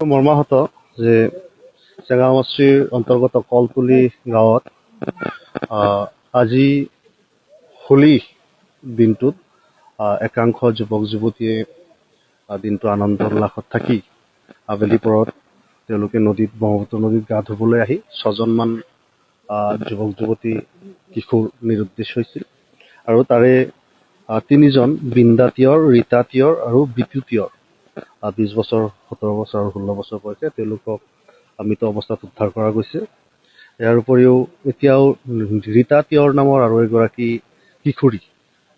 মৰ্মাহত যে চেঙামস্ত্ৰীৰ অন্তৰ্গত কলপুলি গাঁৱত আজি হোলী দিনটোত একাংশ যুৱক যুৱতীয়ে দিনটো আনন্দ উল্লাসত থাকি আবেলি পৰত তেওঁলোকে ব্ৰহ্মপুত্ৰ নদীত গা ধুবলৈ আহি 6জনমান যুৱক যুৱতী কিশোৰ নিৰুদ্দেশ হৈছিল আৰু তাৰে 3জন বৃন্দা তিয়ৰ, ৰীতা তিয়ৰ আৰু বিতু তিয়ৰ 20 বছৰ, 17 বছৰ আৰু 16 বছৰ বয়সে তেওঁলোকক মৃত অৱস্থাত উদ্ধাৰ কৰা গৈছে। ইয়াৰ উপৰিও এতিয়াও ৰীতা তিয়ৰ নামৰ আৰু এগৰাকী কিশোৰী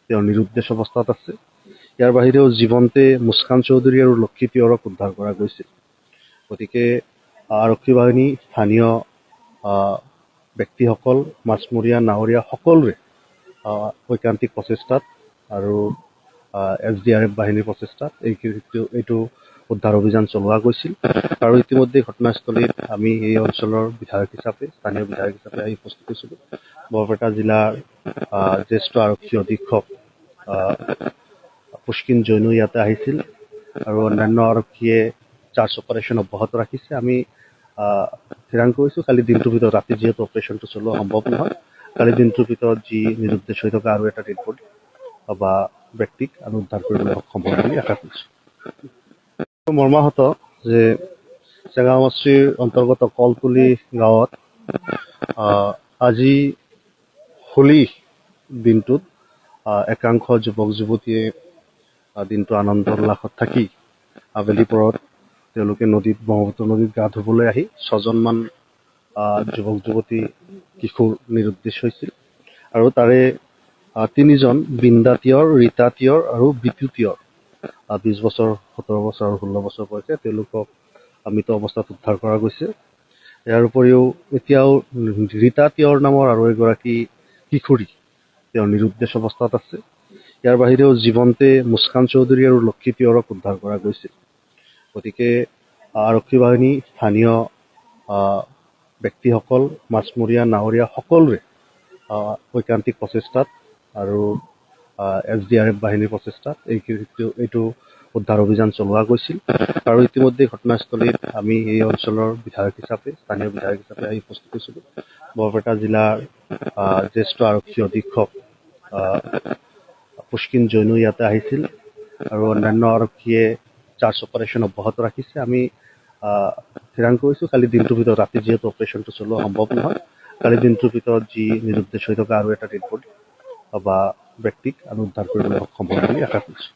তেওঁ নিৰুদ্দেশ অৱস্থাত আছে। ইয়াৰ বাহিৰেও জীৱন্তে মুস্কান চৌধুৰী আৰু লক্ষী তিয়ৰক উদ্ধাৰ কৰা গৈছিল। গতিকে আৰক্ষী বাহিনী, স্থানীয় ব্যক্তিসকল, মাছমৰীয়া, নাৱৰীয়া সকলোৰে ঐকান্তিক প্ৰচেষ্টাত আৰু SDRF বাহিনীৰ প্ৰচেষ্টাত এইটো উদ্ধাৰ অভিযান চলোৱা গৈছিল আৰু ইতিমধ্যে ঘটনাস্থলীত আমি এই অঞ্চলৰ বিধায়ক হিচাপে, স্থানীয় বিধায়ক হিচাপে আহি উপস্থিত হৈছিলোঁ। বৰপেটা জিলাৰ জ্যেষ্ঠ আৰক্ষী অধীক্ষক পুষ্কিন জৈনো ইয়াতে আহিছিল আৰু অন্যান্য আৰক্ষীয়ে চাৰ্জ অপাৰেশ্যন অব্যাহত ৰাখিছে। আমি থিৰাং কৰিছোঁ কালি দিনটোৰ ভিতৰত, ৰাতি যিহেতু অপাৰেশ্যনটো চলোৱা সম্ভৱ নহয়, কালি দিনটোৰ ভিতৰত যি নিৰুদ্দেশ হৈ থকা আৰু এটা ডেড বডি বা ব্যক্তিক আমি উদ্ধাৰ কৰিবলৈ সক্ষম হ'ম বুলি আশা কৰিছোঁ। মৰ্মাহত যে চেঙামস্ত্ৰীৰ অন্তৰ্গত কলপুলি গাঁৱত আজি হোলী দিনটোত একাংশ যুৱক যুৱতীয়ে দিনটো আনন্দ উল্লাসত থাকি আবেলি পৰত তেওঁলোকে ব্ৰহ্মপুত্ৰ নদীত গা ধুবলৈ আহি 6জনমান যুৱক যুৱতী কিশোৰ নিৰুদ্দেশ হৈছিল আৰু তাৰে 3জন বৃন্দা তিয়ৰ, ৰীতা তিয়ৰ আৰু বিতু তিয়ৰ 20 বছৰ, 17 বছৰ আৰু 16 বছৰ বয়সে তেওঁলোকক মৃত অৱস্থাত উদ্ধাৰ কৰা গৈছে। ইয়াৰ উপৰিও এতিয়াও ৰীতা তিয়ৰ নামৰ আৰু এগৰাকী কিশোৰী তেওঁ নিৰুদ্দেশ অৱস্থাত আছে। ইয়াৰ বাহিৰেও জীৱন্তে মুস্কান চৌধুৰী আৰু লক্ষী তিয়ৰক উদ্ধাৰ কৰা গৈছিল। গতিকে আৰক্ষী বাহিনী, স্থানীয় ব্যক্তিসকল, মাছমৰীয়া, নাৱৰীয়া সকলোৰে ঐকান্তিক প্ৰচেষ্টাত আৰু SDRF বাহিনীৰ প্ৰচেষ্টাত এইটো উদ্ধাৰ অভিযান চলোৱা গৈছিল আৰু ইতিমধ্যে ঘটনাস্থলীত আমি এই অঞ্চলৰ বিধায়ক হিচাপে, স্থানীয় বিধায়ক হিচাপে আহি উপস্থিত হৈছিলোঁ। বৰপেটা জিলাৰ জ্যেষ্ঠ আৰক্ষী অধীক্ষক পুষ্কিন জৈনো ইয়াতে আহিছিল আৰু অন্যান্য আৰক্ষীয়ে চাৰ্জ অপাৰেশ্যন অব্যাহত ৰাখিছে। আমি থিৰাং কৰিছোঁ কালি দিনটোৰ ভিতৰত, ৰাতি যিহেতু অপাৰেশ্যনটো চলোৱা সম্ভৱ নহয়, কালি দিনটোৰ ভিতৰত যি নিৰুদ্দেশ হৈ থকা আৰু এটা ডেড বডি বা ব্যক্তিক আমি উদ্ধাৰ কৰিবলৈ সক্ষম হ'ম বুলি আশা কৰিছোঁ।